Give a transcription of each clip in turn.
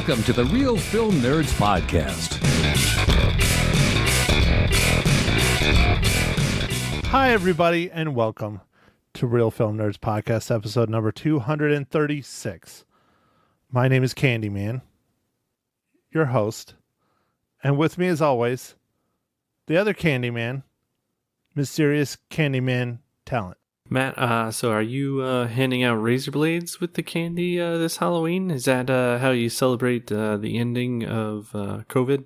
Welcome to the Real Film Nerds Podcast. Hi, everybody, and welcome to Real Film Nerds Podcast, episode number 236. My name is Candyman, your host, and with me, as always, the other Candyman, mysterious Candyman talent. Matt, so are you handing out razor blades with the candy this Halloween? Is that how you celebrate the ending of COVID?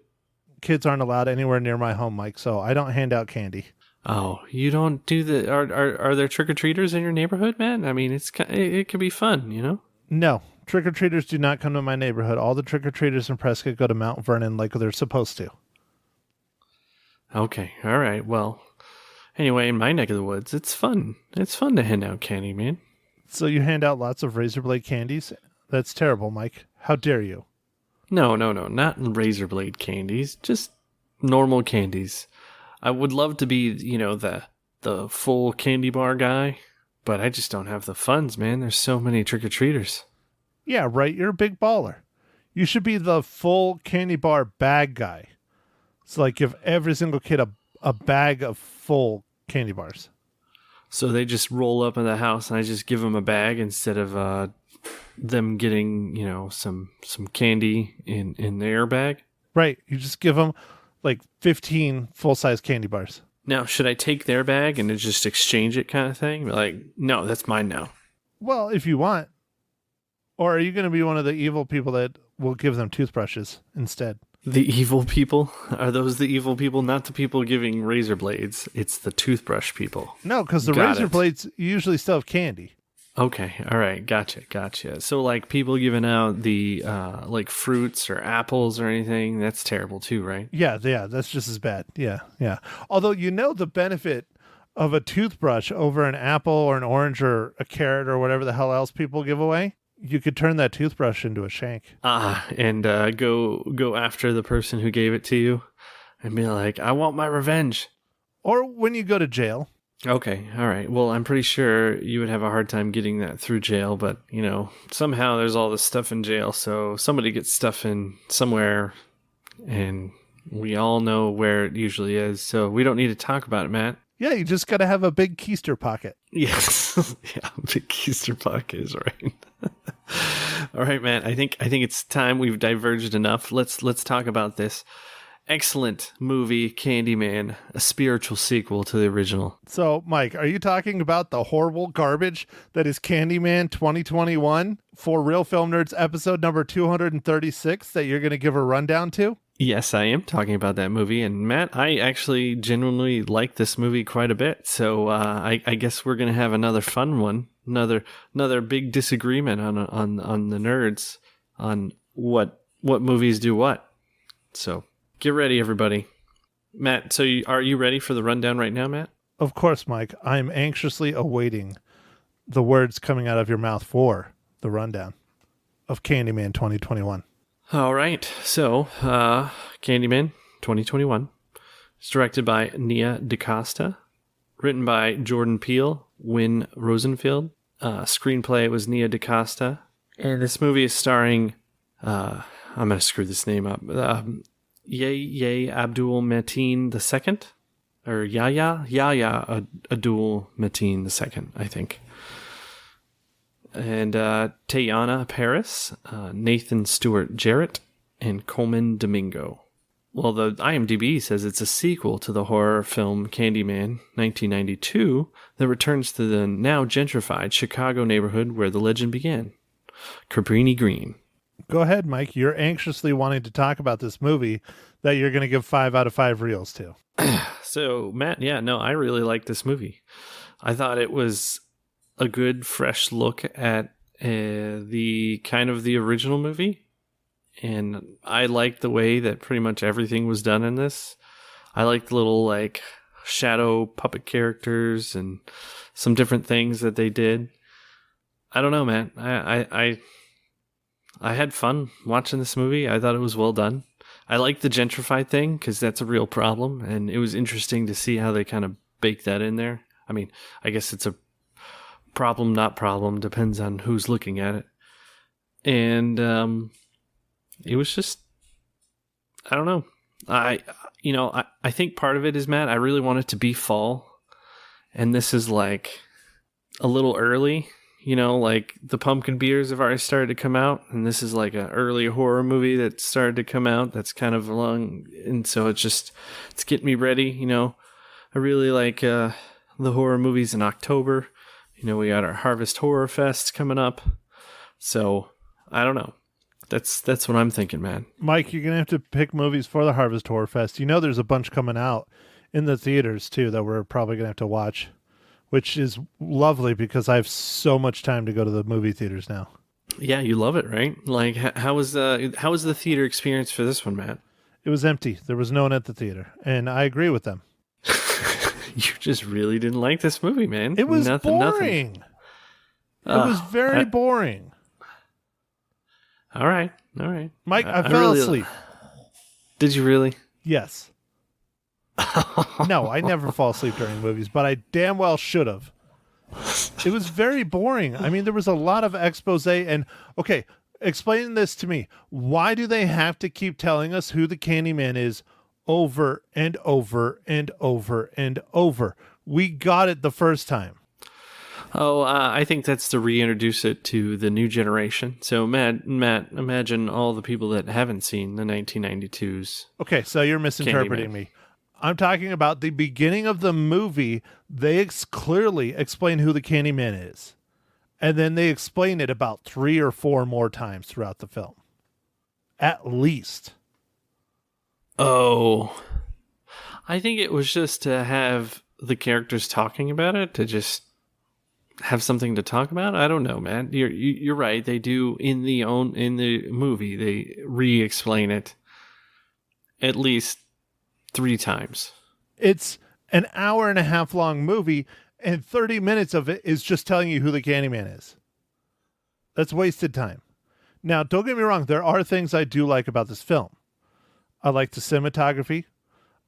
Kids aren't allowed anywhere near my home, Mike, so I don't hand out candy. Oh, you don't do the... Are there trick-or-treaters in your neighborhood, Matt? I mean, it could be fun, you know? No, trick-or-treaters do not come to my neighborhood. All the trick-or-treaters in Prescott go to Mount Vernon like they're supposed to. Okay, all right, well... Anyway, in my neck of the woods, it's fun. It's fun to hand out candy, man. So you hand out lots of razor blade candies? That's terrible, Mike. How dare you? No, not razor blade candies. Just normal candies. I would love to be, the full candy bar guy, but I just don't have the funds, man. There's so many trick-or-treaters. Yeah, right. You're a big baller. You should be the full candy bar bag guy. So, give every single kid a bag of full candy bars. So they just roll up in the house and I just give them a bag instead of them getting, some candy in their bag? Right. You just give them 15 full-size candy bars. Now, should I take their bag and just exchange it kind of thing? No, that's mine now. Well, if you want. Or are you going to be one of the evil people that will give them toothbrushes instead? The evil people? Are those the evil people? Not the people giving razor blades. It's the toothbrush people. No, because the razor blades usually still have candy. Okay, all right, gotcha. So, people giving out the, fruits or apples or anything, that's terrible too, right? Yeah, that's just as bad. Yeah. Although, the benefit of a toothbrush over an apple or an orange or a carrot or whatever the hell else people give away, you could turn that toothbrush into a shank. And go after the person who gave it to you and be like, I want my revenge. Or when you go to jail. Okay, all right. Well, I'm pretty sure you would have a hard time getting that through jail, but, somehow there's all this stuff in jail, so somebody gets stuff in somewhere, and we all know where it usually is, so we don't need to talk about it, Matt. Yeah, you just got to have a big keister pocket. Yes. Yeah, big keister pocket is right. All right, Matt. I think it's time. We've diverged enough. Let's talk about this excellent movie, Candyman, a spiritual sequel to the original. So, Mike, are you talking about the horrible garbage that is Candyman 2021 for Real Film Nerds episode number 236 that you're going to give a rundown to? Yes, I am talking about that movie. And Matt, I actually genuinely like this movie quite a bit. So I guess we're going to have another fun one, another big disagreement on the nerds on what movies do what. So get ready, everybody. Matt, so are you ready for the rundown right now, Matt? Of course, Mike. I'm anxiously awaiting the words coming out of your mouth for the rundown of Candyman 2021. All right, so Candyman 2021 is directed by Nia DaCosta, written by Jordan Peele, Wynn Rosenfield. Screenplay was Nia DaCosta, and this movie is starring, I'm going to screw this name up, Yahya Abdul-Mateen II, or Yahya Abdul-Mateen II, I think. And Teyonah Parris, Nathan Stewart-Jarrett, and Coleman Domingo. Well, the IMDb says it's a sequel to the horror film Candyman, 1992, that returns to the now gentrified Chicago neighborhood where the legend began, Cabrini Green. Go ahead, Mike. You're anxiously wanting to talk about this movie that you're going to give 5 out of 5 reels to. So, Matt, I really like this movie. I thought it was a good, fresh look at the original movie. And I liked the way that pretty much everything was done in this. I liked the little, shadow puppet characters and some different things that they did. I don't know, man. I had fun watching this movie. I thought it was well done. I like the gentrified thing because that's a real problem, and it was interesting to see how they kind of bake that in there. I mean, I guess it's a problem, not problem, depends on who's looking at it. And it was just, I don't know. I think part of it is, Matt, I really want it to be fall. And this is like a little early, like the pumpkin beers have already started to come out. And this is like an early horror movie that started to come out. That's kind of long. And so it's getting me ready. I really like the horror movies in October. We got our Harvest Horror Fest coming up. So I don't know. That's what I'm thinking, man. Mike, you're going to have to pick movies for the Harvest Horror Fest. There's a bunch coming out in the theaters, too, that we're probably going to have to watch, which is lovely because I have so much time to go to the movie theaters now. Yeah, you love it, right? Like, how was the theater experience for this one, Matt? It was empty. There was no one at the theater, and I agree with them. You just really didn't like this movie, man. It was nothing. It was very boring. All right. Mike, I fell asleep. Did you really? Yes. No, I never fall asleep during movies, but I damn well should have. It was very boring. I mean, there was a lot of expose and, okay, explain this to me. Why do they have to keep telling us who the Candyman is over and over and over and over? We got it the first time. Oh, I think that's to reintroduce it to the new generation. So, Matt, imagine all the people that haven't seen the 1992's. Okay, so you're misinterpreting me. I'm talking about the beginning of the movie. They clearly explain who the Candyman is. And then they explain it about 3 or 4 more times throughout the film. At least. Oh. I think it was just to have the characters talking about it, to just have something to talk about. I don't know, man. You're right. They do in the movie. They re-explain it at least 3 times. It's an hour and a half long movie, and 30 minutes of it is just telling you who the Candyman is. That's wasted time. Now, don't get me wrong. There are things I do like about this film. I like the cinematography.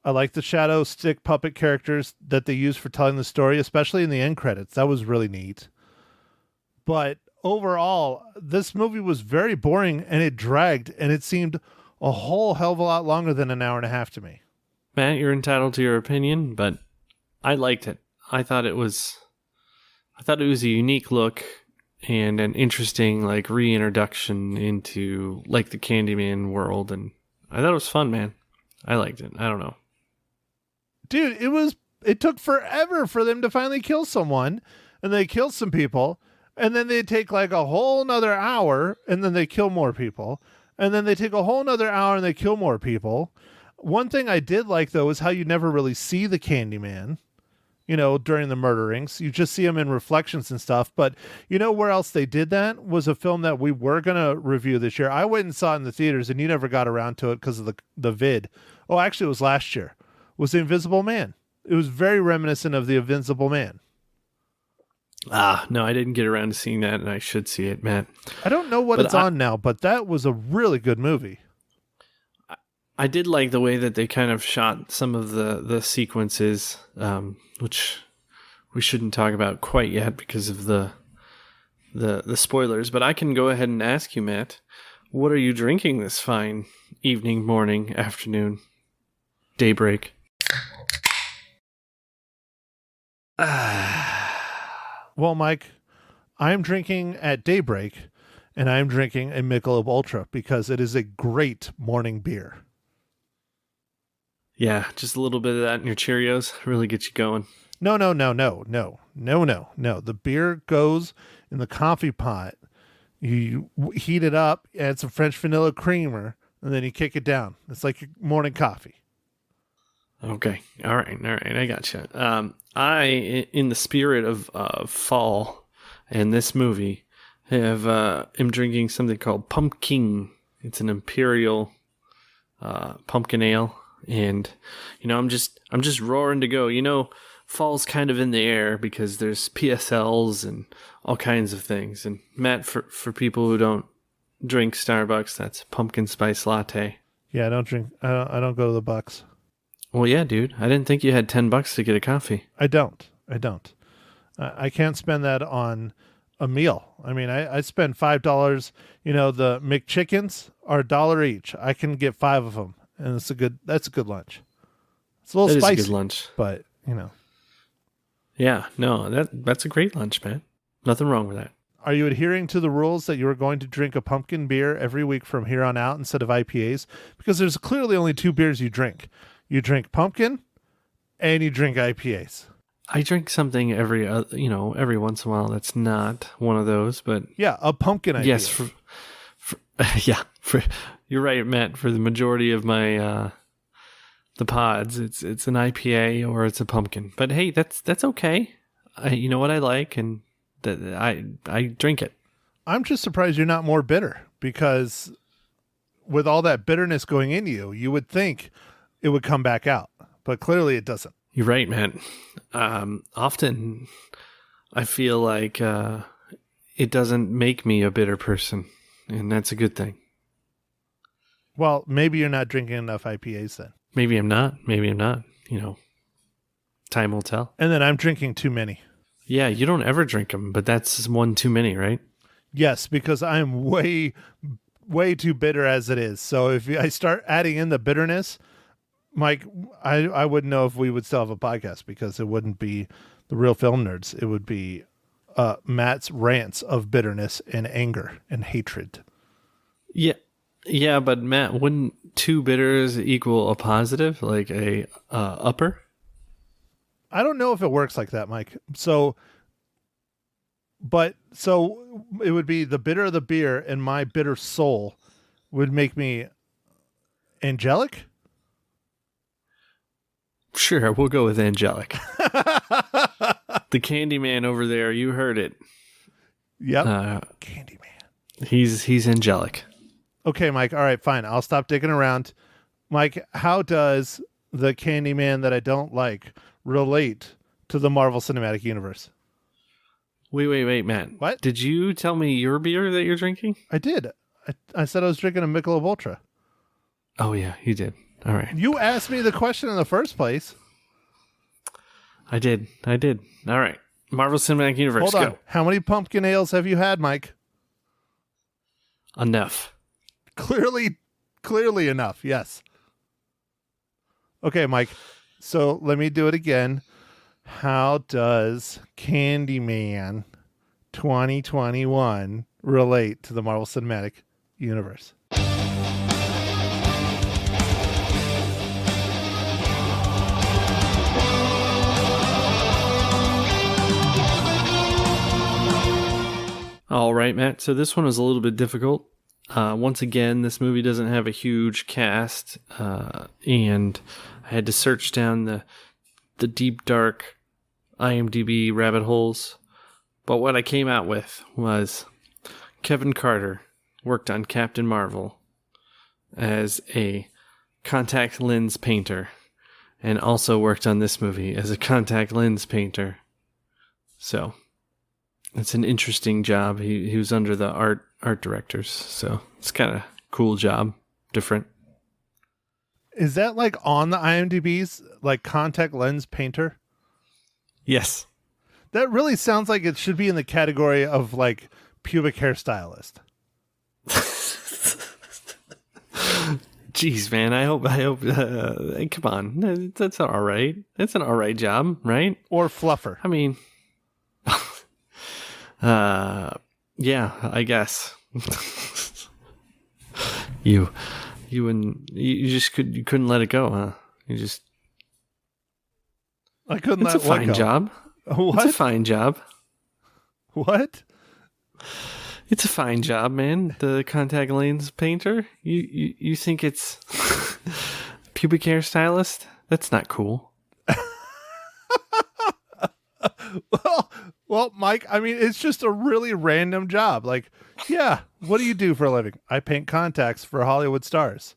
I like the shadow stick puppet characters that they use for telling the story, especially in the end credits. That was really neat. But overall, this movie was very boring, and it dragged, and it seemed a whole hell of a lot longer than an hour and a half to me. Matt, you're entitled to your opinion, but I liked it. I thought it was a unique look and an interesting reintroduction into the Candyman world, and I thought it was fun, man. I liked it. I don't know. Dude, it took forever for them to finally kill someone, and they killed some people, and then they take a whole nother hour, and then they kill more people, and then they take a whole nother hour and they kill more people. One thing I did like, though, is how you never really see the Candyman, during the murderings. You just see him in reflections and stuff. But where else they did that was a film that we were going to review this year. I went and saw it in the theaters, and you never got around to it because of the vid. Oh, actually, it was last year. Was The Invisible Man. It was very reminiscent of The Invisible Man. No, I didn't get around to seeing that, and I should see it, Matt. I don't know what it's on now, but that was a really good movie. I did like the way that they kind of shot some of the sequences, which we shouldn't talk about quite yet because of the spoilers. But I can go ahead and ask you, Matt, what are you drinking this fine evening, morning, afternoon, daybreak? Well, Mike, I'm drinking at daybreak, and I'm drinking a Michelob Ultra because it is a great morning beer. Yeah, just a little bit of that in your Cheerios really gets you going. No. The beer goes in the coffee pot. You heat it up, add some French vanilla creamer, and then you kick it down. It's like your morning coffee. Okay. All right. I gotcha. I, in the spirit of fall and this movie, am drinking something called Pumpkin. It's an imperial pumpkin ale. And, I'm just roaring to go. Fall's kind of in the air because there's PSLs and all kinds of things. And Matt, for people who don't drink Starbucks, that's pumpkin spice latte. Yeah, I don't drink. I don't go to the Bucks. Well, yeah, dude. I didn't think you had $10 to get a coffee. I don't. I can't spend that on a meal. I mean, I spend $5. The McChickens are $1 each. I can get 5 of them, and that's a good lunch. It's a little That spicy, is a good lunch. but Yeah, no, that's a great lunch, man. Nothing wrong with that. Are you adhering to the rules that you are going to drink a pumpkin beer every week from here on out instead of IPAs? Because there's clearly only 2 beers you drink. You drink pumpkin, and you drink IPAs. I drink something every once in a while that's not one of those, but Yeah, a pumpkin IPA. Yes, you're right, Matt. For the majority of my the pods, it's an IPA or it's a pumpkin. But hey, that's okay. You know what I like, and that I drink it. I'm just surprised you're not more bitter, because with all that bitterness going into you, you would think it would come back out, but clearly it doesn't. You're right, man. Often I feel like it doesn't make me a bitter person, and that's a good thing. Well, maybe you're not drinking enough IPAs then. Maybe I'm not. Time will tell. And then I'm drinking too many. Yeah, you don't ever drink them, but that's one too many, right? Yes, because I'm way, way too bitter as it is. So if I start adding in the bitterness, Mike, I wouldn't know if we would still have a podcast, because it wouldn't be the Real Film Nerds. It would be Matt's rants of bitterness and anger and hatred. Yeah, but Matt, wouldn't 2 bitters equal a positive, like a upper? I don't know if it works like that, Mike. So it would be the bitter of the beer, and my bitter soul would make me angelic. Sure, we'll go with angelic. The Candyman over there, you heard it. Yep. Candyman. He's angelic. Okay, Mike. All right, fine. I'll stop digging around. Mike, how does the Candyman that I don't like relate to the Marvel Cinematic Universe? Wait, Matt. What? Did you tell me your beer that you're drinking? I did. I said I was drinking a Michelob Ultra. Oh, yeah, you did. All right. You asked me the question in the first place. I did. All right. Marvel Cinematic Universe, Hold on. go. How many pumpkin ales have you had, Mike? Enough. Clearly enough, yes. Okay, Mike. So let me do it again. How does Candyman 2021 relate to the Marvel Cinematic Universe? All right, Matt. So this one was a little bit difficult. Once again, this movie doesn't have a huge cast, and I had to search down the deep, dark IMDb rabbit holes. But what I came out with was Kevin Carter worked on Captain Marvel as a contact lens painter, and also worked on this movie as a contact lens painter. So it's an interesting job. He was under the art directors, so it's kind of cool job, different. Is that like on the IMDb's like contact lens painter? Yes. That really sounds like it should be in the category of like pubic hairstylist. Jeez, man. I hope. Come on, that's all right. That's an all right job, right? Or fluffer. I mean, yeah, I guess. you couldn't let it go, huh? I couldn't let it go. It's a fine job. What? It's a fine job. What? It's a fine job, man. The contact lens painter. You think it's pubic hair stylist? That's not cool. Well, Mike, I mean, it's just a really random job. Like, yeah, what do you do for a living? I paint contacts for Hollywood stars.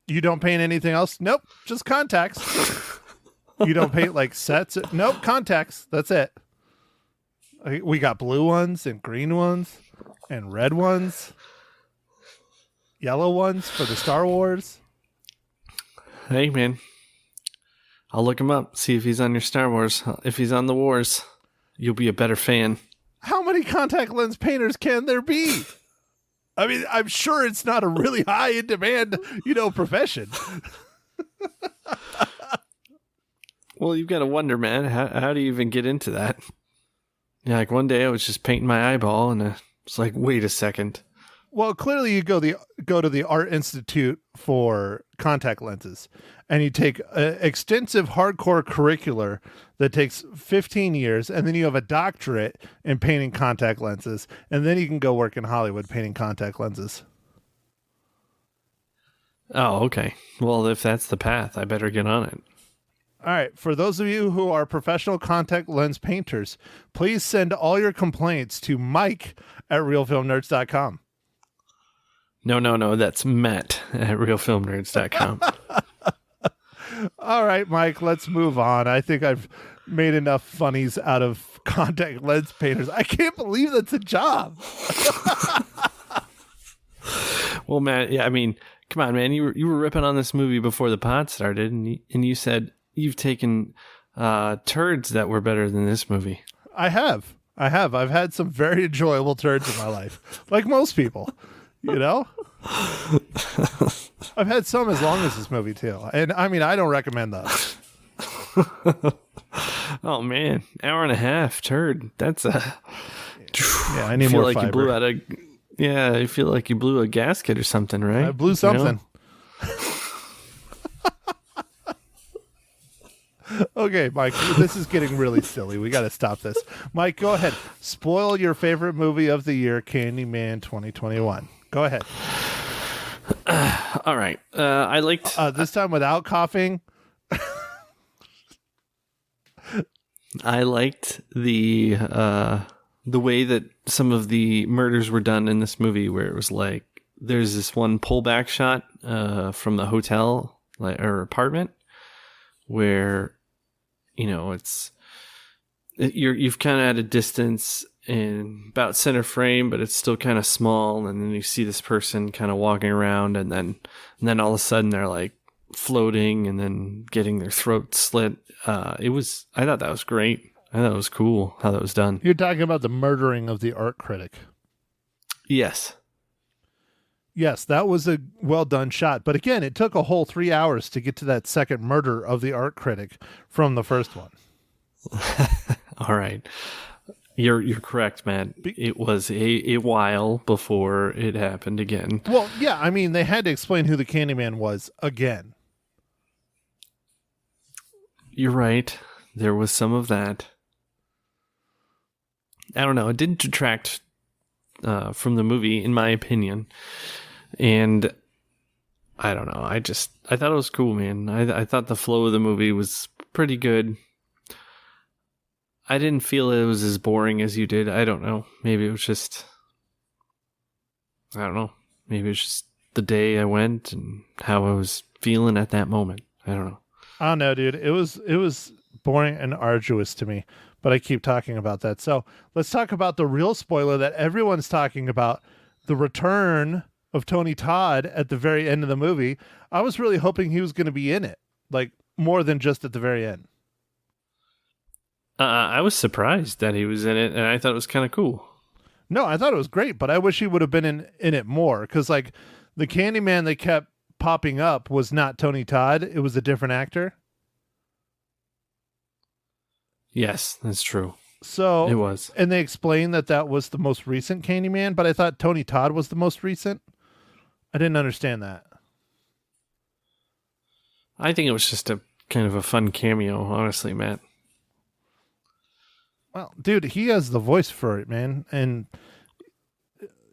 You don't paint anything else? Nope, just contacts. You don't paint like sets? Nope, contacts. That's it. We got blue ones and green ones and red ones, yellow ones for the Star Wars. Hey, man. I'll look him up, see if he's on your Star Wars. If he's on the Wars, you'll be a better fan. How many contact lens painters can there be? I mean, I'm sure it's not a really high in demand, profession. Well, you've got to wonder, man, how do you even get into that? Yeah, like one day I was just painting my eyeball and it's like, wait a second. Well, clearly you go to the Art Institute for contact lenses, and you take an extensive hardcore curricular that takes 15 years, and then you have a doctorate in painting contact lenses, and then you can go work in Hollywood painting contact lenses. Oh, okay. Well, if that's the path, I better get on it. All right. For those of you who are professional contact lens painters, please send all your complaints to Mike@realfilmnerds.com. No. That's Matt at realfilmnerds.com. All right, Mike, let's move on. I think I've made enough funnies out of contact lens painters. I can't believe that's a job. Well, Matt, yeah, I mean, come on, man. You were ripping on this movie before the pod started, and you said you've taken turds that were better than this movie. I have. I've had some very enjoyable turds in my life, like most people. I've had some as long as this movie too, and I mean I don't recommend those. Oh man, hour and a half turd. That's a I need more fiber. You blew out I feel like you blew a gasket or something, right? I blew something. Okay, Mike, this is getting really silly. We got to stop this. Mike, go ahead. Spoil your favorite movie of the year, Candyman 2021. Go ahead. All right. I liked... this time without coughing. I liked the way that some of the murders were done in this movie, where it was like, there's this one pullback shot from the hotel or apartment where, you've kind of at a distance in about center frame, but it's still kind of small. And then you see this person kind of walking around, and then all of a sudden they're like floating and then getting their throat slit. I thought that was great. I thought it was cool how that was done. You're talking about the murdering of the art critic. Yes. Yes, that was a well done shot. But again, it took a whole 3 hours to get to that second murder of the art critic from the first one. All right. You're correct, man. It was a while before it happened again. Well, yeah, I mean, they had to explain who the Candyman was again. You're right. There was some of that. I don't know. It didn't detract from the movie, in my opinion. And I don't know. I thought it was cool, man. I thought the flow of the movie was pretty good. I didn't feel it was as boring as you did. I don't know. Maybe it was just... I don't know. Maybe it's just the day I went and how I was feeling at that moment. I don't know. I don't know, dude. It was boring and arduous to me, but I keep talking about that. So let's talk about the real spoiler that everyone's talking about, the return of Tony Todd at the very end of the movie. I was really hoping he was going to be in it, like more than just at the very end. I was surprised that he was in it, and I thought it was kind of cool. No, I thought it was great, but I wish he would have been in it more, because like the Candyman that kept popping up was not Tony Todd. It was a different actor. Yes, that's true. So it was. And they explained that was the most recent Candyman, but I thought Tony Todd was the most recent. I didn't understand that. I think it was just a kind of a fun cameo, honestly, Matt. Well, dude, he has the voice for it, man. And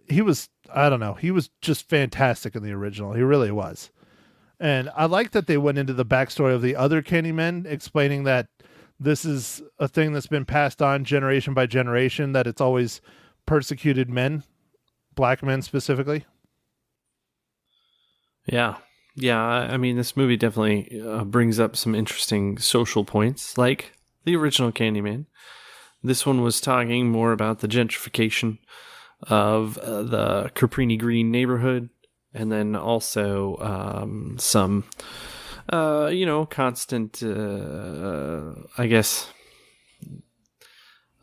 he was, I don't know, he was just fantastic in the original. He really was. And I like that they went into the backstory of the other Candymen, explaining that this is a thing that's been passed on generation by generation, that it's always persecuted men, black men specifically. Yeah. Yeah, I mean, this movie definitely brings up some interesting social points, like the original Candyman. This one was talking more about the gentrification of the Cabrini Green neighborhood, and then also some, constant, I guess,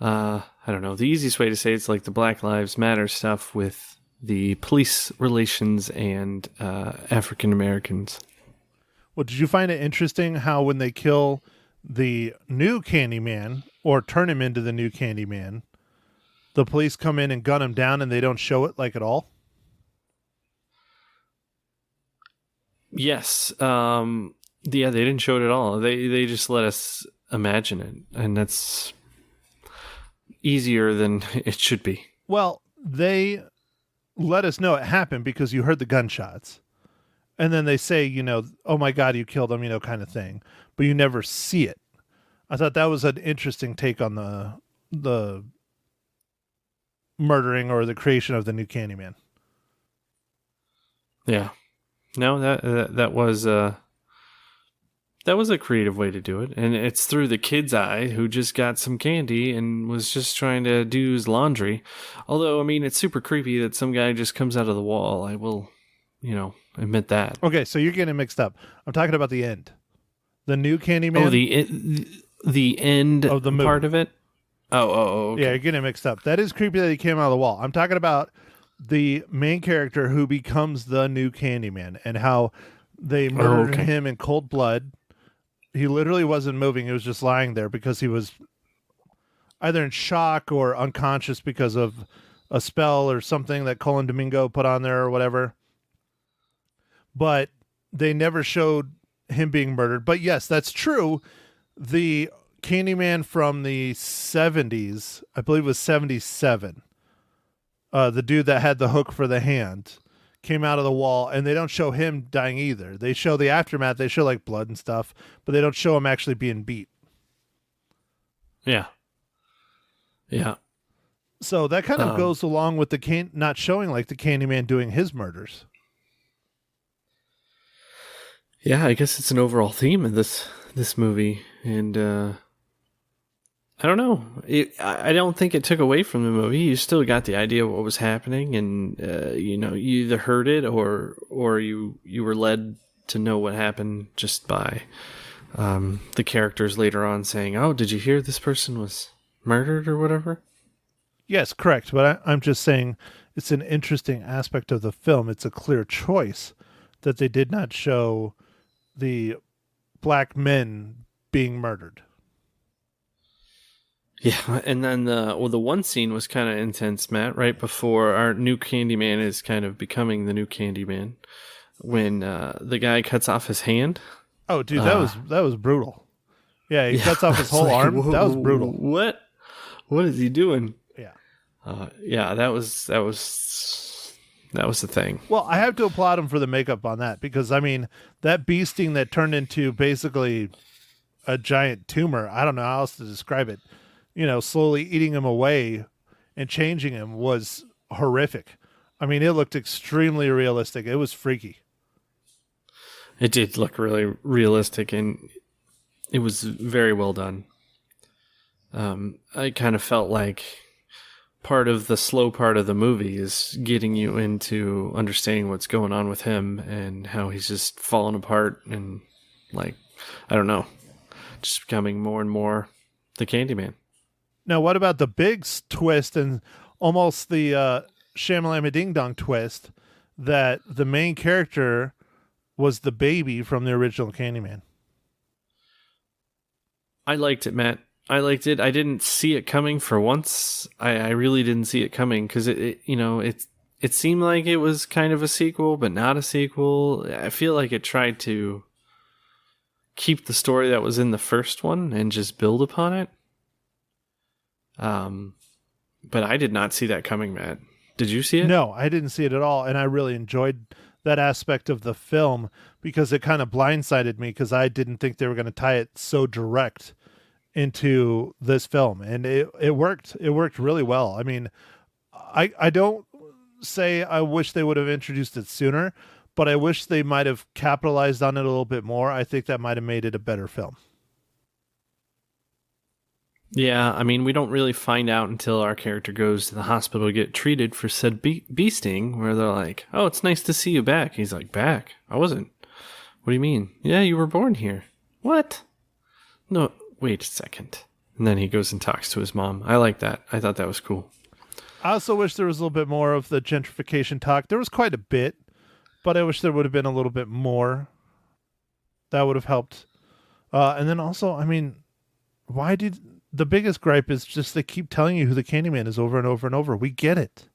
how I don't know, the easiest way to say it's like the Black Lives Matter stuff with the police relations and African Americans. Well, did you find it interesting how when they kill the new Candyman or turn him into the new Candyman, the police come in and gun him down and they don't show it like at all? Yes. Yeah, they didn't show it at all. They just let us imagine it, and that's easier than it should be. Well, they let us know it happened because you heard the gunshots. And then they say, you know, oh my God, you killed him, you know, kind of thing. But you never see it. I thought that was an interesting take on the murdering or the creation of the new Candyman. Yeah. No, that was a creative way to do it, and it's through the kid's eye who just got some candy and was just trying to do his laundry. Although, I mean, it's super creepy that some guy just comes out of the wall. I will, admit that. Okay, so you're getting mixed up. I'm talking about the end. The new Candyman. Oh, the end of the movie. Part of it? Oh, okay. Yeah, you're getting mixed up. That is creepy that he came out of the wall. I'm talking about the main character who becomes the new Candyman and how they murdered him in cold blood. He literally wasn't moving. He was just lying there because he was either in shock or unconscious because of a spell or something that Colin Domingo put on there or whatever. But they never showed him being murdered. But yes, that's true. The Candyman from the 70s, I believe it was 77, the dude that had the hook for the hand, came out of the wall, and they don't show him dying either. They show the aftermath. They show like blood and stuff, but they don't show him actually being beat. Yeah. Yeah. So that kind of goes along with the not showing like the Candyman doing his murders. Yeah, I guess it's an overall theme of this movie, and I don't know. I don't think it took away from the movie. You still got the idea of what was happening, and you either heard it or you were led to know what happened just by the characters later on saying, "Oh, did you hear this person was murdered or whatever?" Yes, correct. But I'm just saying it's an interesting aspect of the film. It's a clear choice that they did not show the black men being murdered. Yeah, and then the one scene was kind of intense, Matt, right before our new Candyman is kind of becoming the new Candyman, when the guy cuts off his hand. Oh, dude, that was brutal. Yeah, he cuts off his whole arm. That was brutal. What is he doing? Yeah. Yeah, that was the thing. Well, I have to applaud him for the makeup on that because, I mean, that bee sting that turned into basically a giant tumor, I don't know how else to describe it, slowly eating him away and changing him was horrific. I mean, it looked extremely realistic. It was freaky. It did look really realistic, and it was very well done. I kind of felt like part of the slow part of the movie is getting you into understanding what's going on with him and how he's just falling apart and, like, I don't know, just becoming more and more the Candyman. Now, what about the big twist and almost the Shamalama Ding Dong twist that the main character was the baby from the original Candyman? I liked it, Matt. I liked it. I didn't see it coming for once. I really didn't see it coming because it seemed like it was kind of a sequel, but not a sequel. I feel like it tried to keep the story that was in the first one and just build upon it. But I did not see that coming, Matt. Did you see it? No, I didn't see it at all, and I really enjoyed that aspect of the film because it kind of blindsided me because I didn't think they were going to tie it so direct into this film, and it worked. It worked really well. I mean, I don't say I wish they would have introduced it sooner, but I wish they might have capitalized on it a little bit more. I think that might have made it a better film. Yeah, I mean, we don't really find out until our character goes to the hospital to get treated for said bee sting, where they're like, "Oh, it's nice to see you back." He's like, "Back? I wasn't." "What do you mean?" "Yeah, you were born here." "What?" "No, wait a second. And then he goes and talks to his mom. I like that. I thought that was cool. I also wish there was a little bit more of the gentrification talk. There was quite a bit, but I wish there would have been a little bit more. That would have helped. And then also, I mean, the biggest gripe is just they keep telling you who the Candyman is over and over and over. We get it.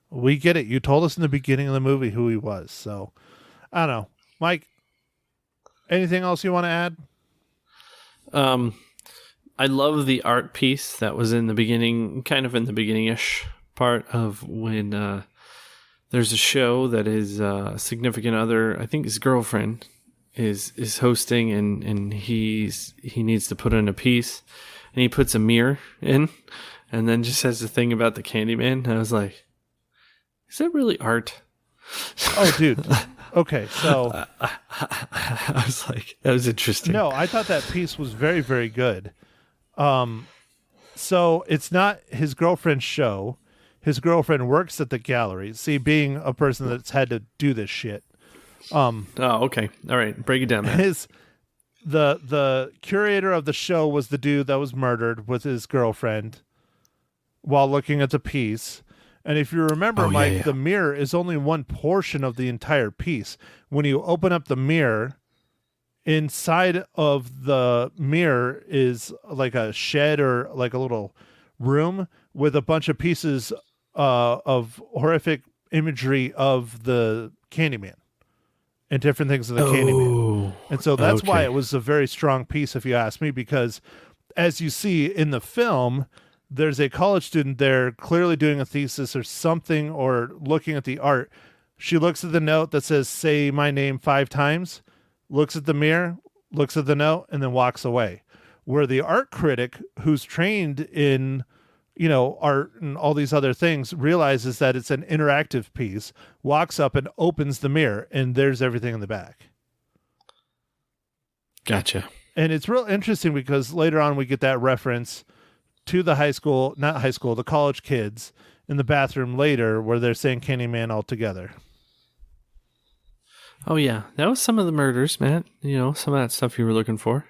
We get it. You told us in the beginning of the movie who he was. So, I don't know. Mike, anything else you want to add? I love the art piece that was in the beginning, kind of in the beginning-ish part of when there's a show that his significant other, I think his girlfriend, is hosting, and he needs to put in a piece, and he puts a mirror in, and then just says the thing about the Candyman. I was like, is that really art? Oh, dude. Okay, so I was like, that was interesting. No, I thought that piece was very, very good. So it's not his girlfriend's show. His girlfriend works at the gallery. See, being a person that's had to do this shit. Oh, okay. All right. Break it down, man. The curator of the show was the dude that was murdered with his girlfriend while looking at the piece. And if you remember, Mike, the mirror is only one portion of the entire piece. When you open up the mirror, inside of the mirror is like a shed or like a little room with a bunch of pieces of horrific imagery of the Candyman and different things of the Candyman. And so that's why it was a very strong piece, if you ask me, because as you see in the film, there's a college student there clearly doing a thesis or something or looking at the art. She looks at the note that says, "Say my name 5 times," looks at the mirror, looks at the note, and then walks away. Where the art critic, who's trained in, art and all these other things, realizes that it's an interactive piece, walks up and opens the mirror, and there's everything in the back. Gotcha. And it's real interesting because later on we get that reference to the college kids in the bathroom later where they're saying Candyman all together. Oh, yeah. That was some of the murders, Matt. Some of that stuff you were looking for.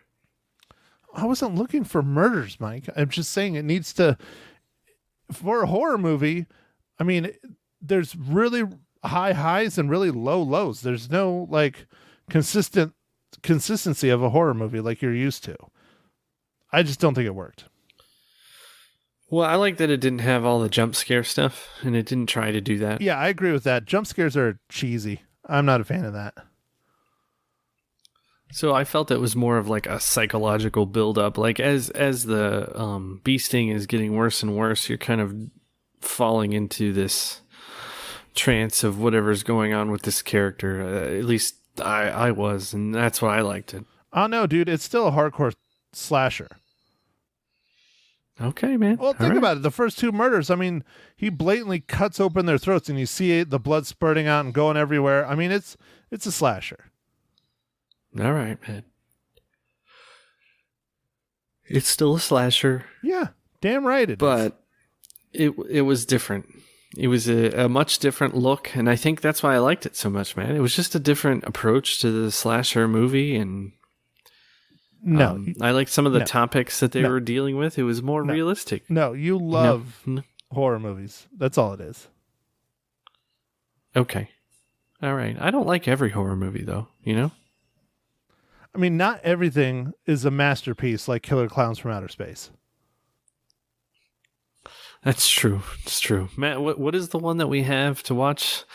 I wasn't looking for murders, Mike. I'm just saying it needs to... For a horror movie, I mean, there's really high highs and really low lows. There's no, consistency of a horror movie like you're used to. I just don't think it worked. Well, I like that it didn't have all the jump scare stuff, and it didn't try to do that. Yeah, I agree with that. Jump scares are cheesy. I'm not a fan of that. So I felt it was more of like a psychological build-up. Like as the bee sting is getting worse and worse, you're kind of falling into this trance of whatever's going on with this character. At least I was, and that's why I liked it. Oh, no, dude. It's still a hardcore slasher. Okay, man. Well, think about it. The first 2 murders, I mean, he blatantly cuts open their throats and you see the blood spurting out and going everywhere. I mean, it's a slasher. All right, man. It's still a slasher. Yeah, damn right it is. It was different. It was a much different look, and I think that's why I liked it so much, man. It was just a different approach to the slasher movie, and no, I liked some of the topics that they were dealing with. It was more realistic. No, you love horror movies. That's all it is. Okay. All right. I don't like every horror movie, though, I mean, not everything is a masterpiece like Killer Clowns from Outer Space. That's true. It's true. Matt, what is the one that we have to watch?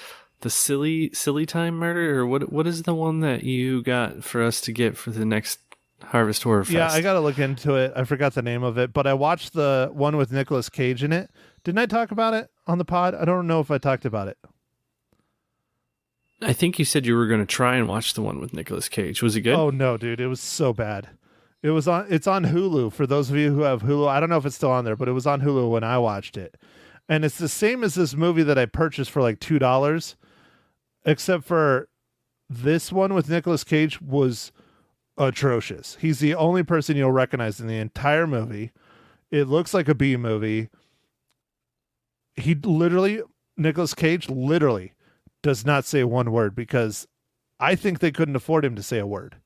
The silly time murder? Or what is the one that you got for us to get for the next Harvest Horror Fest? Yeah, I got to look into it. I forgot the name of it, but I watched the one with Nicolas Cage in it. Didn't I talk about it on the pod? I don't know if I talked about it. I think you said you were going to try and watch the one with Nicolas Cage. Was it good? Oh, no, dude. It was so bad. It's on Hulu. For those of you who have Hulu, I don't know if it's still on there, but it was on Hulu when I watched it. And it's the same as this movie that I purchased for like $2, except for this one with Nicolas Cage was atrocious. He's the only person you'll recognize in the entire movie. It looks like a B movie. Nicolas Cage literally does not say one word because I think they couldn't afford him to say a word.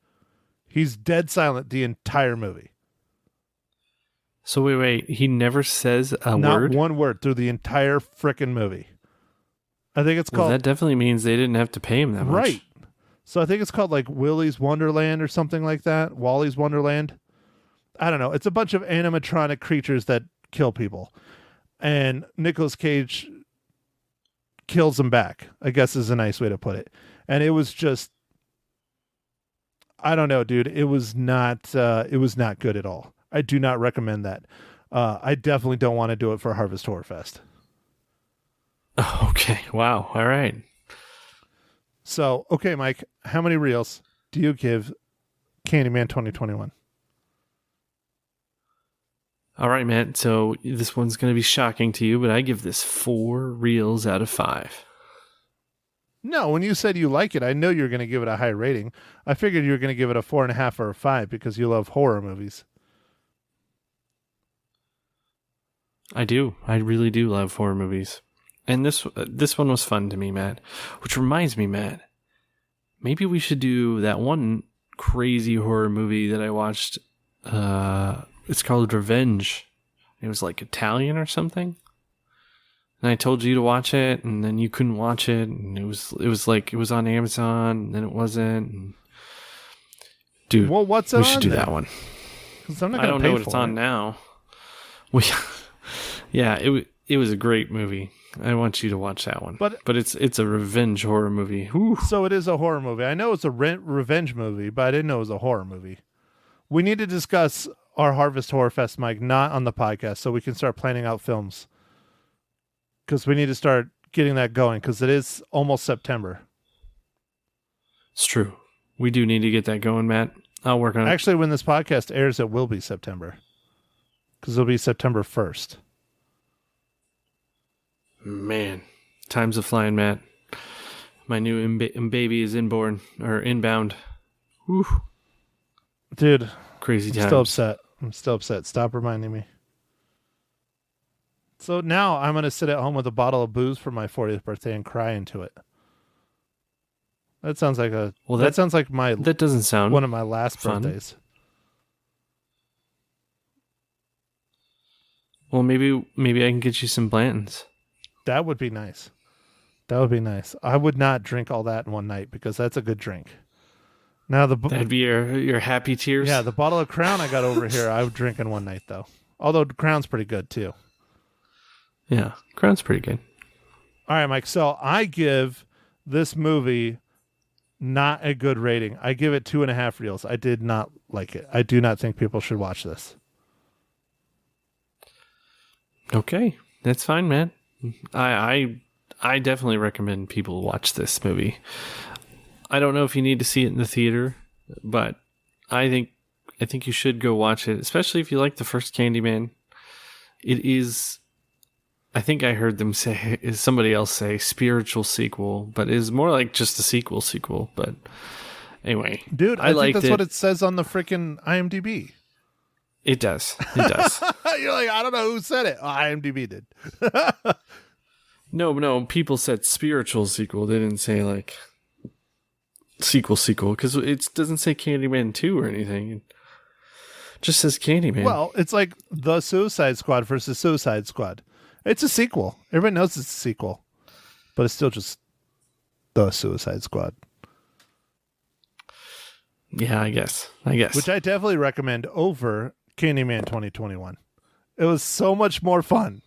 He's dead silent the entire movie. So wait. He never says a Not word? one word through the entire frickin' movie. I think it's Well, called... that definitely means they didn't have to pay him that much. Right. So I think it's called like Willy's Wonderland or something like that. Wally's Wonderland. I don't know. It's a bunch of animatronic creatures that kill people. And Nicolas Cage kills them back, I guess is a nice way to put it. And it was just... I don't know, dude. It was not good at all. I do not recommend that. I definitely don't want to do it for Harvest Horror Fest. Okay. Wow. All right. So, okay, Mike, how many reels do you give Candyman 2021? All right, Matt. So this one's going to be shocking to you, but I give this 4 reels out of 5. No, when you said you like it, I know you're going to give it a high rating. I figured you were going to give it a 4.5 or a 5 because you love horror movies. I do. I really do love horror movies. And this one was fun to me, Matt. Which reminds me, Matt, maybe we should do that one crazy horror movie that I watched. It's called Revenge. It was like Italian or something. And I told you to watch it, and then you couldn't watch it, and it was on Amazon, and then it wasn't. And dude, well, what's it we on should do then? that one. 'Cause I'm not I gonna don't pay know what for it's on it. now. It was a great movie. I want you to watch that one. But it's a revenge horror movie. Whew. So it is a horror movie. I know it's a revenge movie, but I didn't know it was a horror movie. We need to discuss our Harvest Horror Fest, Mike, not on the podcast, so we can start planning out films. Because we need to start getting that going, because it is almost September. It's true. We do need to get that going, Matt. I'll work on it. Actually, when this podcast airs, it will be September. Because it'll be September 1st. Man, time's a flying, Matt. My new baby is inbound. Whew. Dude, Crazy times. I'm still upset. Stop reminding me. So now I'm going to sit at home with a bottle of booze for my 40th birthday and cry into it. That sounds like that sounds like that doesn't sound one of my last fun. birthdays. Well, maybe I can get you some Blantons. That would be nice. That would be nice. I would not drink all that in one night because that's a good drink. Now that'd be your happy tears. Yeah, the bottle of Crown I got over here, I would drink in one night though. Although Crown's pretty good too. Yeah, Crown's pretty good. All right, Mike. So I give this movie not a good rating. I give it 2.5 reels. I did not like it. I do not think people should watch this. Okay, that's fine, man. I definitely recommend people watch this movie. I don't know if you need to see it in the theater, but I think you should go watch it, especially if you like the first Candyman. It is, I think I heard somebody else say spiritual sequel, but it's more like just a sequel. But anyway, dude, I think that's it. what it says on the freaking IMDb. It does. You're like, I don't know who said it. Oh, IMDb did. No, people said spiritual sequel. They didn't say like sequel, because it doesn't say Candyman 2 or anything. It just says Candyman. Well, it's like The Suicide Squad versus Suicide Squad. It's a sequel. Everybody knows it's a sequel. But it's still just The Suicide Squad. Yeah, I guess. Which I definitely recommend over Candyman 2021. It was so much more fun.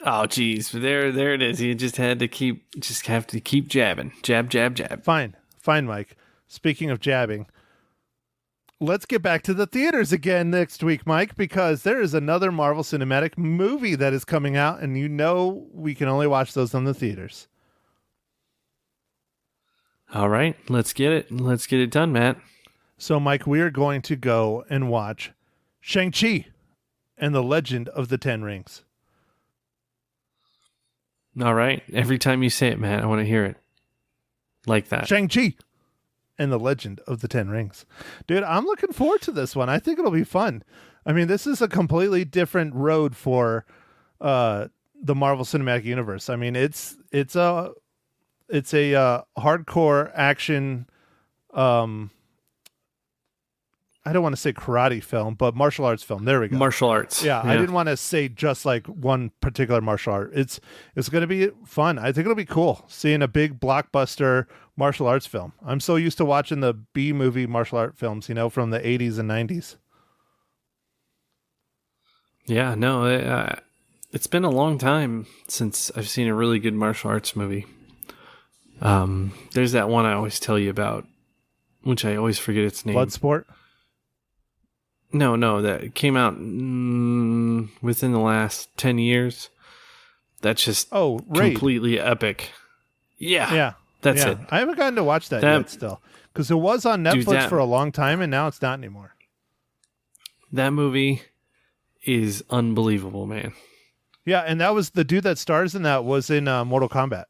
Oh, geez. There it is. You just have to keep jabbing. Jab. Fine, Mike. Speaking of jabbing, let's get back to the theaters again next week, Mike, because there is another Marvel Cinematic movie that is coming out, and you know we can only watch those in the theaters. All right, let's get it. Let's get it done, Matt. So, Mike, we are going to go and watch Shang-Chi and the Legend of the Ten Rings. All right. Every time you say it, Matt, I want to hear it. Like that. Shang-Chi and the Legend of the Ten Rings. Dude, I'm looking forward to this one. I think it'll be fun. I mean, this is a completely different road for the Marvel Cinematic Universe. I mean, it's a hardcore action. I don't want to say karate film, but martial arts film. There we go. Martial arts. Yeah, I didn't want to say just like one particular martial art. It's going to be fun. I think it'll be cool seeing a big blockbuster martial arts film. I'm so used to watching the B movie martial art films, from the 80s and 90s. Yeah, no, it's been a long time since I've seen a really good martial arts movie. There's that one I always tell you about, which I always forget its name. Bloodsport? No, that came out within the last 10 years. That's just completely epic. Yeah, that's it. I haven't gotten to watch that yet still, because it was on Netflix for a long time, and now it's not anymore. That movie is unbelievable, man. Yeah, and that was the dude that stars in that was in Mortal Kombat.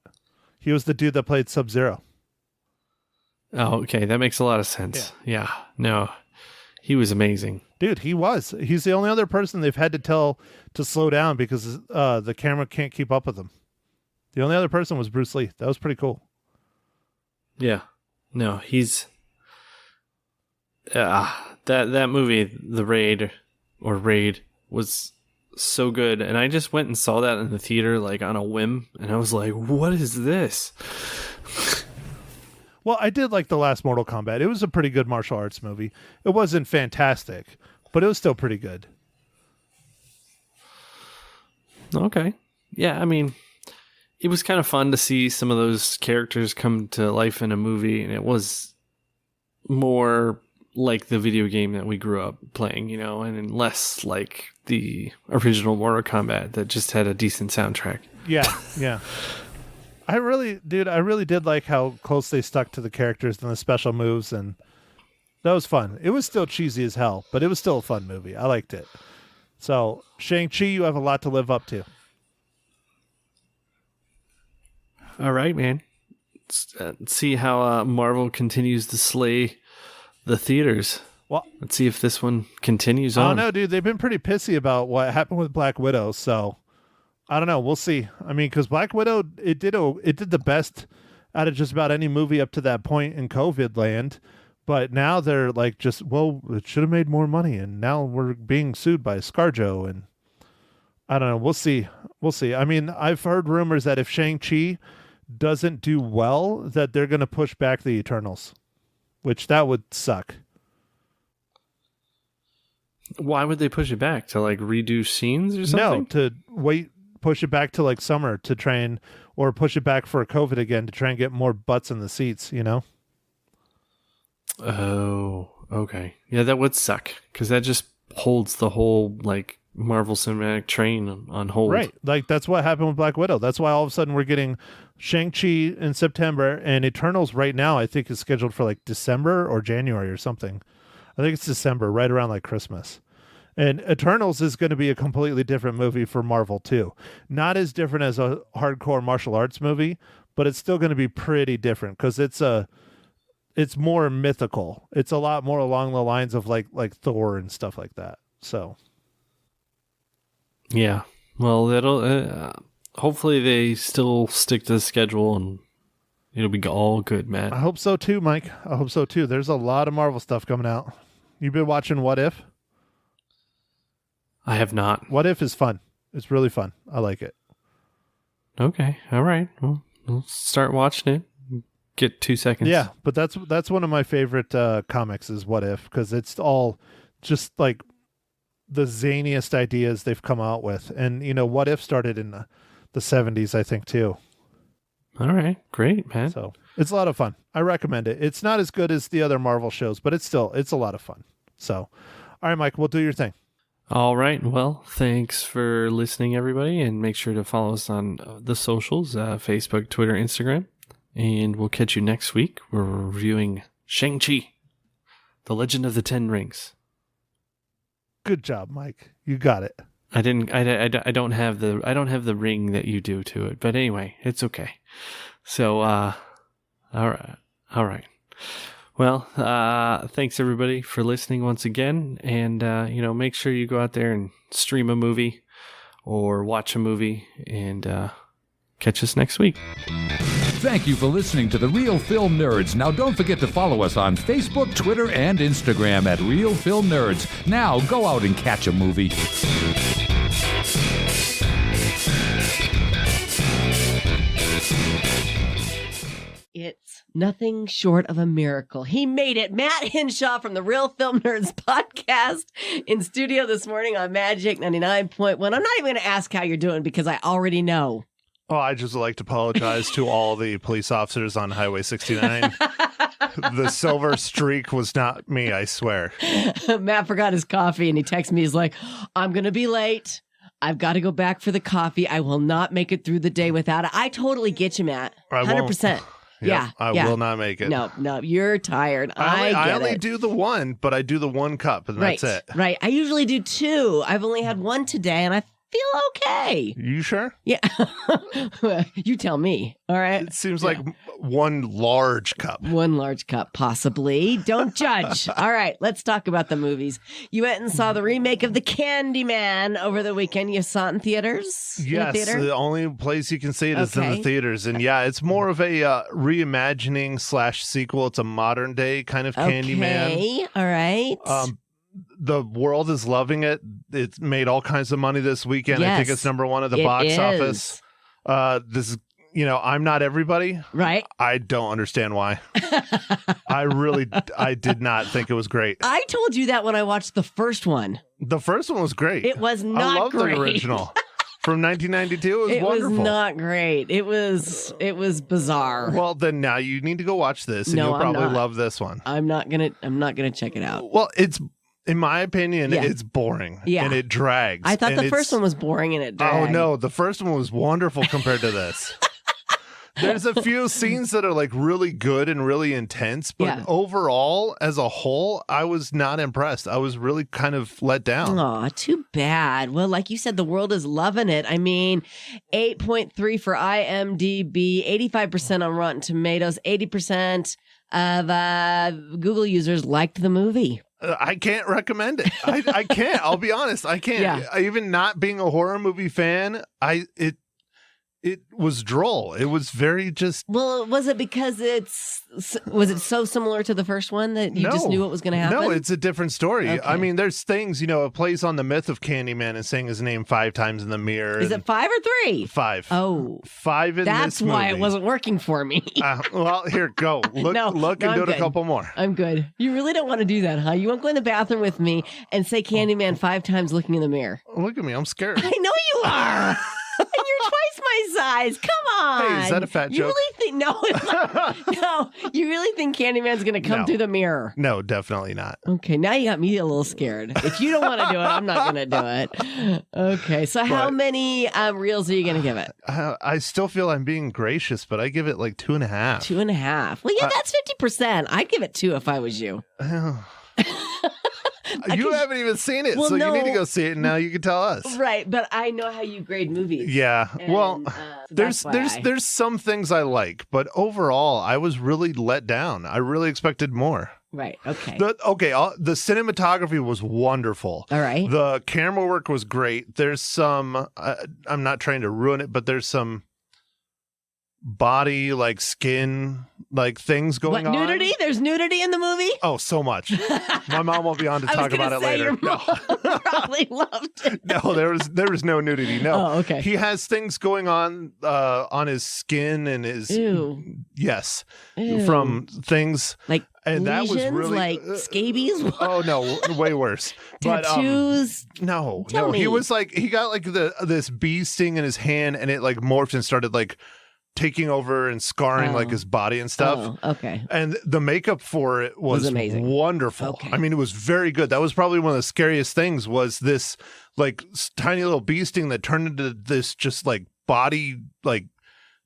He was the dude that played Sub-Zero. Oh, okay. That makes a lot of sense. Yeah. No, he was amazing. Dude, he was. He's the only other person they've had to tell to slow down because the camera can't keep up with him. The only other person was Bruce Lee. That was pretty cool. Yeah. No, he's... that movie, The Raid, was so good. And I just went and saw that in the theater, like, on a whim. And I was like, what is this? Well, I did like the last Mortal Kombat. It was a pretty good martial arts movie. It wasn't fantastic, but it was still pretty good. Okay. Yeah, I mean, it was kind of fun to see some of those characters come to life in a movie, and it was more like the video game that we grew up playing, and less like the original Mortal Kombat that just had a decent soundtrack. Yeah. I really did like how close they stuck to the characters and the special moves, and that was fun. It was still cheesy as hell, but it was still a fun movie. I liked it. So, Shang-Chi, you have a lot to live up to. All right, man. Let's see how Marvel continues to slay the theaters. Well, let's see if this one continues on. I don't know, dude. They've been pretty pissy about what happened with Black Widow, so... I don't know. We'll see. I mean, because Black Widow, it did the best out of just about any movie up to that point in COVID land. But now they're like it should have made more money. And now we're being sued by ScarJo. And I don't know. We'll see. I mean, I've heard rumors that if Shang-Chi doesn't do well, that they're going to push back the Eternals, which that would suck. Why would they push it back? To like redo scenes or something? No, to push it back to like summer to try and, or push it back for COVID again to try and get more butts in the seats, Oh, okay. Yeah, that would suck because that just holds the whole like Marvel Cinematic train on hold. Right. Like that's what happened with Black Widow. That's why all of a sudden we're getting Shang-Chi in September, and Eternals right now I think is scheduled for like December or January or something. I think it's December, right around like Christmas. And Eternals is going to be a completely different movie for Marvel, too. Not as different as a hardcore martial arts movie, but it's still going to be pretty different because it's more mythical. It's a lot more along the lines of like Thor and stuff like that. So, yeah. Well, that'll hopefully they still stick to the schedule and it'll be all good, man. I hope so, too, Mike. I hope so, too. There's a lot of Marvel stuff coming out. You've been watching What If? I have not. What If is fun. It's really fun. I like it. Okay. All right. Well, we'll start watching it. Get 2 seconds. Yeah, but that's one of my favorite comics is What If, because it's all just like the zaniest ideas they've come out with. And, What If started in the 70s, I think, too. All right. Great, man. So it's a lot of fun. I recommend it. It's not as good as the other Marvel shows, but it's a lot of fun. So, all right, Mike, we'll do your thing. All right. Well, thanks for listening, everybody. And make sure to follow us on the socials, Facebook, Twitter, Instagram. And we'll catch you next week. We're reviewing Shang-Chi, The Legend of the Ten Rings. Good job, Mike. You got it. I don't have the ring that you do to it. But anyway, it's okay. So, all right. Well, thanks everybody for listening once again, and make sure you go out there and stream a movie or watch a movie and catch us next week. Thank you for listening to The Real Film Nerds. Now, don't forget to follow us on Facebook, Twitter, and Instagram at Real Film Nerds. Now, go out and catch a movie. It's nothing short of a miracle. He made it. Matt Hinshaw from the Real Film Nerds podcast in studio this morning on Magic 99.1. I'm not even going to ask how you're doing because I already know. Oh, I just would like to apologize to all the police officers on Highway 69. The silver streak was not me, I swear. Matt forgot his coffee and he texted me. He's like, I'm going to be late. I've got to go back for the coffee. I will not make it through the day without it. I totally get you, Matt. 100%. Yep, I will not make it. No, you're tired. I only do the one, but I do the one cup, and that's it. Right. I usually do two. I've only had one today, and I feel okay. You sure? Yeah. You tell me. All right. It seems like one large cup. One large cup, possibly. Don't judge. All right. Let's talk about the movies. You went and saw the remake of the Candyman over the weekend. You saw it in theaters? Yes. The only place you can see it is in the theaters. And yeah, it's more of a reimagining / sequel. It's a modern day kind of Candyman. Okay. All right. The world is loving it. It's made all kinds of money this weekend. Yes, I think it's number one at the box office. This is, I'm not everybody. Right. I don't understand why. I did not think it was great. I told you that when I watched the first one. The first one was great. It was not great. I loved the original. From 1992, it was wonderful. It was not great. It was bizarre. Well, then now you need to go watch this, and you'll probably love this one. I'm not gonna check it out. Well, it's, in my opinion, it's boring. Yeah. And it drags. I thought the first one was boring and it dragged. Oh, no. The first one was wonderful compared to this. There's a few scenes that are like really good and really intense, but overall, as a whole, I was not impressed. I was really kind of let down. Aw, too bad. Well, like you said, the world is loving it. I mean, 8.3 for IMDb, 85% on Rotten Tomatoes, 80% of Google users liked the movie. I can't recommend it. I can't. I'll be honest. I can't. Yeah. Even not being a horror movie fan, it was droll. It was very just. Well, was it because was it so similar to the first one that you just knew what was going to happen? No, it's a different story. Okay. I mean, there's things, it plays on the myth of Candyman and saying his name 5 times in the mirror. Is it 5 or 3? 5. Oh. 5 in this movie. That's why it wasn't working for me. Well, here, go. Look and do it a couple more. I'm good. You really don't want to do that, huh? You won't go in the bathroom with me and say Candyman 5 times looking in the mirror. Look at me. I'm scared. I know you are. And you're twice my size. Come on. Hey, is that a fat joke? You really think no? You really think Candyman's going to come through the mirror? No, definitely not. Okay, now you got me a little scared. If you don't want to do it, I'm not going to do it. Okay, so how many reels are you going to give it? I still feel I'm being gracious, but I give it like 2.5. 2.5. Well, yeah, that's 50%. I'd give it 2 if I was you. You haven't even seen it, so you need to go see it, and now you can tell us. Right, but I know how you grade movies. Yeah, and, there's some things I like, but overall, I was really let down. I really expected more. Right, okay. The cinematography was wonderful. All right. The camera work was great. There's some, I'm not trying to ruin it, but there's some body, like skin, like things going on. Nudity? There's nudity in the movie? Oh, so much. My mom will be on to talk about it later. Your mom probably loved it. No, there was no nudity. No. Oh, okay. He has things going on his skin and his yes, from things like and lesions, that was really like scabies. Oh no, way worse. Tattoos. But, no. He was like he got like this bee sting in his hand, and it like morphed and started like taking over and scarring like his body and stuff. Oh, okay. And the makeup for it was amazing. Wonderful. Okay. I mean, it was very good. That was probably one of the scariest things was this like tiny little bee sting that turned into this just like body, like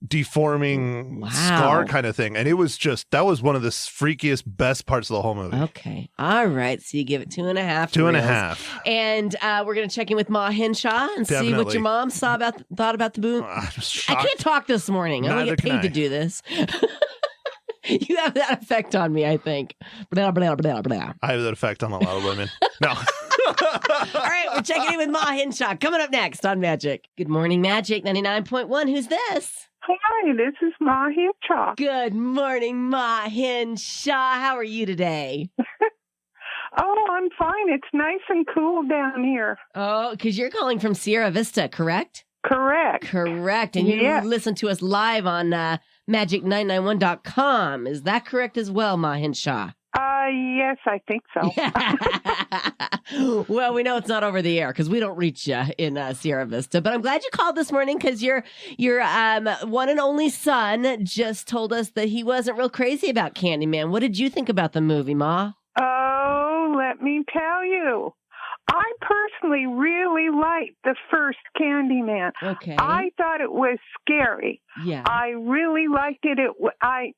deforming scar kind of thing. And it was just, that was one of the freakiest, best parts of the whole movie. Okay. All right. So you give it 2.5. 2.5. And we're going to check in with Ma Hinshaw and see what your mom thought about the movie. I can't talk this morning. I only get paid to do this. You have that effect on me, I think. Blah, blah, blah, blah. I have that effect on a lot of women. No. All right, we're checking in with Ma Hinshaw. Coming up next on Magic. Good morning, Magic 99.1. Who's this? Hi, this is Ma Hinshaw. Good morning, Ma Hinshaw. How are you today? Oh, I'm fine. It's nice and cool down here. Oh, because you're calling from Sierra Vista, correct? Correct. Correct. And you listen to us live on magic991.com. Is that correct as well, Ma Hinshaw? Yes, I think so. Well, we know it's not over the air because we don't reach you in Sierra Vista. But I'm glad you called this morning because your one and only son just told us that he wasn't real crazy about Candyman. What did you think about the movie, Ma? Oh, let me tell you. I personally really liked the first Candyman. Okay. I thought it was scary. Yeah. I really liked it. I'm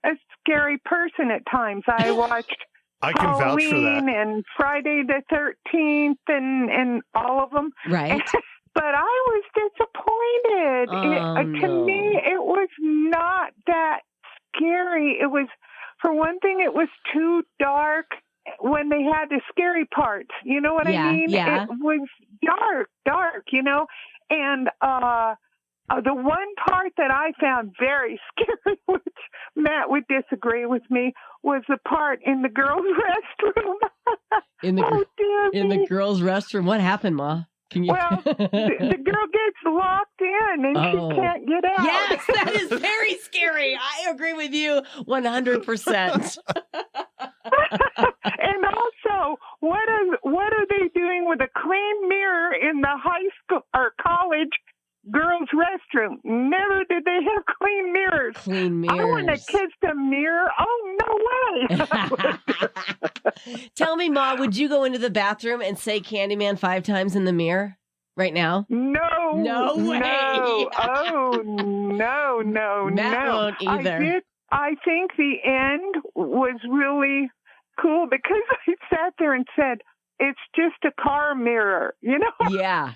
a scary person at times. I watched I can vouch for Halloween that. and Friday the 13th and all of them. Right. But I was disappointed. To me, it was not that scary. It was, for one thing, it was too dark when they had the scary parts. You know what I mean? Yeah. It was dark, And the one part that I found very scary, which Matt would disagree with me, was the part in the girls' restroom. In the girls' restroom. What happened, Ma? Can you? Well, the girl gets locked in and she can't get out. Yes, that is very scary. I agree with you 100%. And also, what are they doing with a clean mirror in the high school or college girls' restroom? Never did they have clean mirrors. Clean mirrors. I wouldn't have kissed a mirror. Oh, no way. Tell me, Ma, would you go into the bathroom and say Candyman 5 times in the mirror right now? No. No way. No. Oh, no. Matt won't either. I think the end was really cool because I sat there and said, it's just a car mirror, Yeah.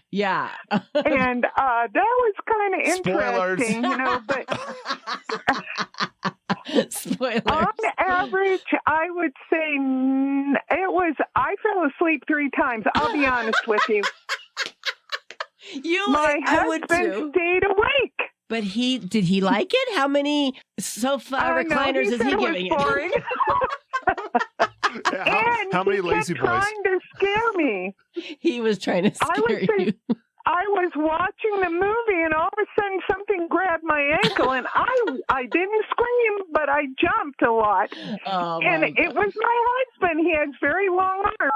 And that was kind of Spoilers. interesting, but Spoilers. on average, I would say I fell asleep 3 times. I'll be honest with you. My I would husband too. stayed awake. But did he like it? How many sofa recliners is he giving it? Boring. How many lazy boys? Trying to scare me. He was trying to scare you. I was watching the movie, and all of a sudden, something grabbed my ankle, and I didn't scream, but I jumped a lot. Oh, and it was my husband. He has very long arms.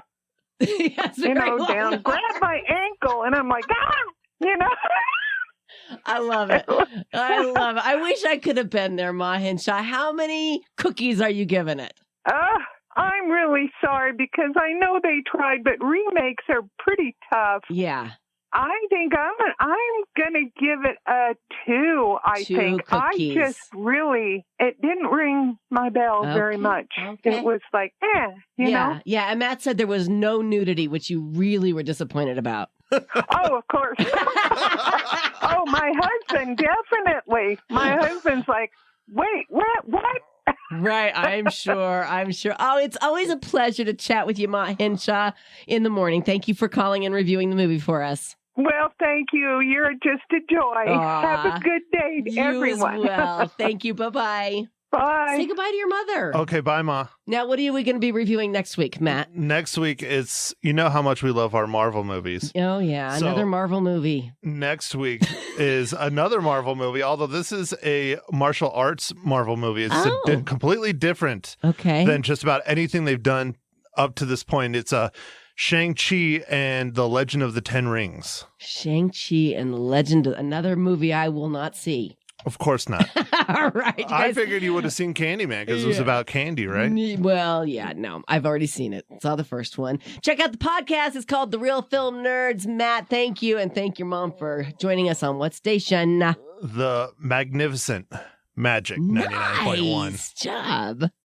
Yes, Down, grabbed my ankle, and I'm like, I love it. I wish I could have been there, Ma Hinshaw. How many cookies are you giving it? I'm really sorry because I know they tried, but remakes are pretty tough. Yeah. I think I'm gonna give it a 2. I Two think cookies. I just really it didn't ring my bell very much. Okay. It was like, you know. Yeah. And Matt said there was no nudity, which you really were disappointed about. Oh, of course. Oh, my husband definitely. My husband's like, wait, what? Right, I'm sure. Oh, it's always a pleasure to chat with you, Ma Hinshaw, in the morning. Thank you for calling and reviewing the movie for us. Well, thank you. You're just a joy. Have a good day, everyone. You as well. Thank you. Bye-bye. Bye. Say goodbye to your mother. Okay, bye, Ma. Now, what are we going to be reviewing next week, Matt? Next week, it's how much we love our Marvel movies. Oh, yeah. So, another Marvel movie. Next week is another Marvel movie, although this is a martial arts Marvel movie. It's completely different than just about anything they've done up to this point. It's Shang-Chi and the Legend of the Ten Rings. Shang-Chi and the Legend of another movie I will not see. Of course not. All right. I figured you would have seen Candyman because it was about candy, right? Well, yeah, no, I've already seen it. Saw the first one. Check out the podcast. It's called The Real Film Nerds. Matt, thank you. And thank your mom for joining us on what station? The magnificent Magic 99.1. Nice job.